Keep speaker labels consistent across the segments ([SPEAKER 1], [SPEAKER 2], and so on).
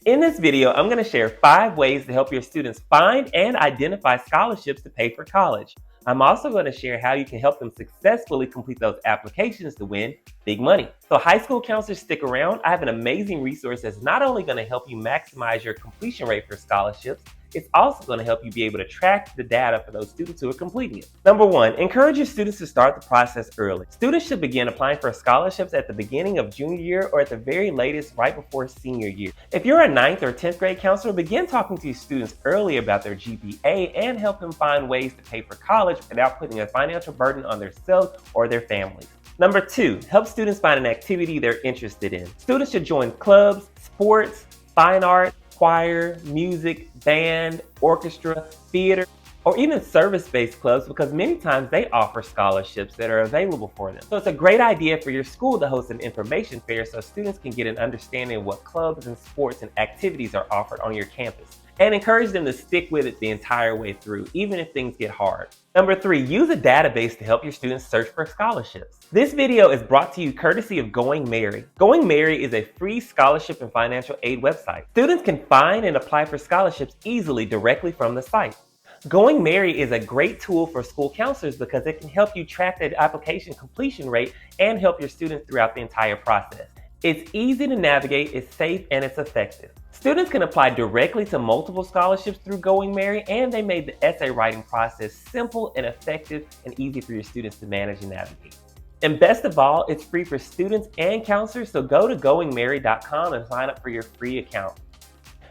[SPEAKER 1] In this video, I'm going to share 5 ways to help your students find and identify scholarships to pay for college. I'm also going to share how you can help them successfully complete those applications to win big money. So high school counselors, stick around. I have an amazing resource that's not only going to help you maximize your completion rate for scholarships, it's also going to help you be able to track the data for those students who are completing it. Number 1, encourage your students to start the process early. Students should begin applying for scholarships at the beginning of junior year or at the very latest right before senior year. If you're a 9th or 10th grade counselor, begin talking to your students early about their GPA and help them find ways to pay for college without putting a financial burden on themselves or their families. Number 2, help students find an activity they're interested in. Students should join clubs, sports, fine art, choir, music, band, orchestra, theater, or even service-based clubs because many times they offer scholarships that are available for them. So it's a great idea for your school to host an information fair so students can get an understanding of what clubs and sports and activities are offered on your campus. And encourage them to stick with it the entire way through, even if things get hard. Number 3, use a database to help your students search for scholarships. This video is brought to you courtesy of Going Merry. Going Merry is a free scholarship and financial aid website. Students can find and apply for scholarships easily directly from the site. Going Merry is a great tool for school counselors because it can help you track the application completion rate and help your students throughout the entire process. It's easy to navigate, it's safe, and it's effective. Students can apply directly to multiple scholarships through Going Merry, and they made the essay writing process simple and effective and easy for your students to manage and navigate. And best of all, it's free for students and counselors, so go to goingmerry.com and sign up for your free account.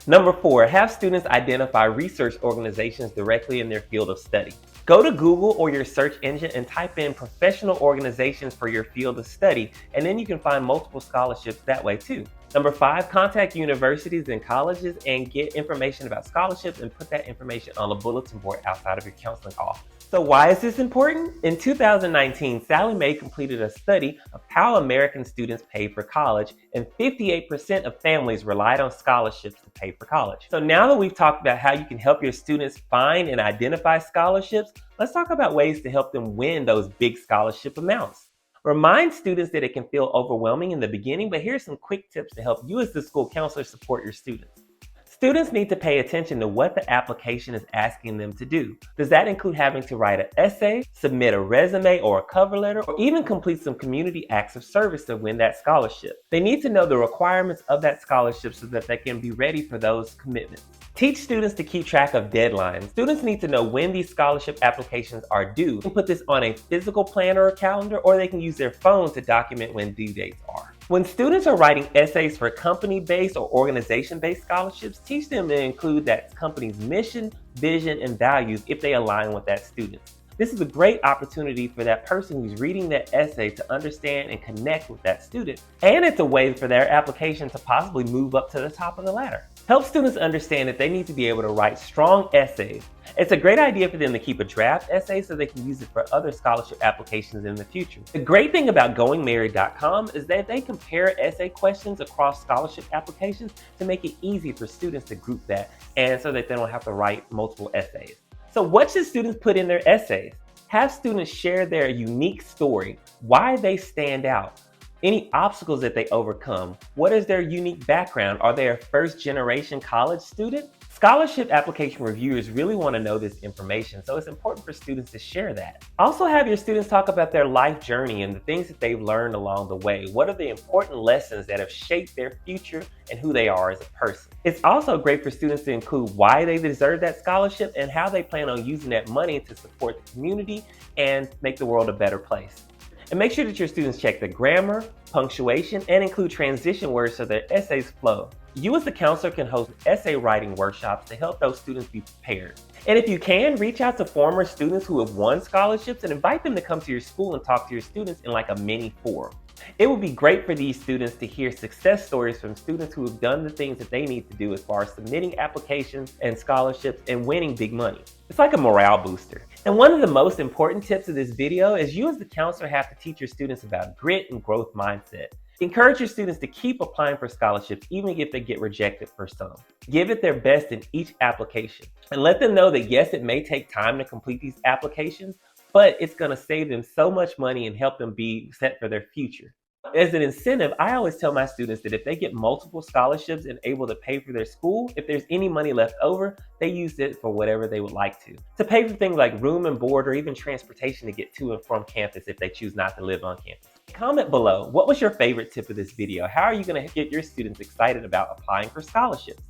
[SPEAKER 1] Number 4, have students identify research organizations directly in their field of study. Go to Google or your search engine and type in professional organizations for your field of study, and then you can find multiple scholarships that way too. Number 5, contact universities and colleges and get information about scholarships and put that information on a bulletin board outside of your counseling office. So why is this important? In 2019, Sallie Mae completed a study of how American students pay for college, and 58% of families relied on scholarships to pay for college. So now that we've talked about how you can help your students find and identify scholarships, let's talk about ways to help them win those big scholarship amounts. Remind students that it can feel overwhelming in the beginning, but here's some quick tips to help you as the school counselor support your students. Students need to pay attention to what the application is asking them to do. Does that include having to write an essay, submit a resume or a cover letter, or even complete some community acts of service to win that scholarship? They need to know the requirements of that scholarship so that they can be ready for those commitments. Teach students to keep track of deadlines. Students need to know when these scholarship applications are due. They can put this on a physical planner or calendar, or they can use their phone to document when due dates are. When students are writing essays for company-based or organization-based scholarships, teach them to include that company's mission, vision, and values if they align with that student. This is a great opportunity for that person who's reading that essay to understand and connect with that student. And it's a way for their application to possibly move up to the top of the ladder. Help students understand that they need to be able to write strong essays. It's a great idea for them to keep a draft essay so they can use it for other scholarship applications in the future. The great thing about goingmerry.com is that they compare essay questions across scholarship applications to make it easy for students to group that and so that they don't have to write multiple essays. So what should students put in their essays? Have students share their unique story, why they stand out, any obstacles that they overcome, what is their unique background, are they a first-generation college student? Scholarship application reviewers really want to know this information, so it's important for students to share that. Also have your students talk about their life journey and the things that they've learned along the way. What are the important lessons that have shaped their future and who they are as a person? It's also great for students to include why they deserve that scholarship and how they plan on using that money to support the community and make the world a better place. And make sure that your students check the grammar, punctuation, and include transition words so their essays flow. You as the counselor can host essay writing workshops to help those students be prepared. And if you can, reach out to former students who have won scholarships and invite them to come to your school and talk to your students in like a mini forum. It would be great for these students to hear success stories from students who have done the things that they need to do as far as submitting applications and scholarships and winning big money. It's like a morale booster. And one of the most important tips of this video is you as the counselor have to teach your students about grit and growth mindset. Encourage your students to keep applying for scholarships even if they get rejected for some. Give it their best in each application and let them know that yes, it may take time to complete these applications, but it's going to save them so much money and help them be set for their future. As an incentive, I always tell my students that if they get multiple scholarships and able to pay for their school, if there's any money left over, they use it for whatever they would like to pay for things like room and board or even transportation to get to and from campus if they choose not to live on campus. Comment below, what was your favorite tip of this video? How are you going to get your students excited about applying for scholarships?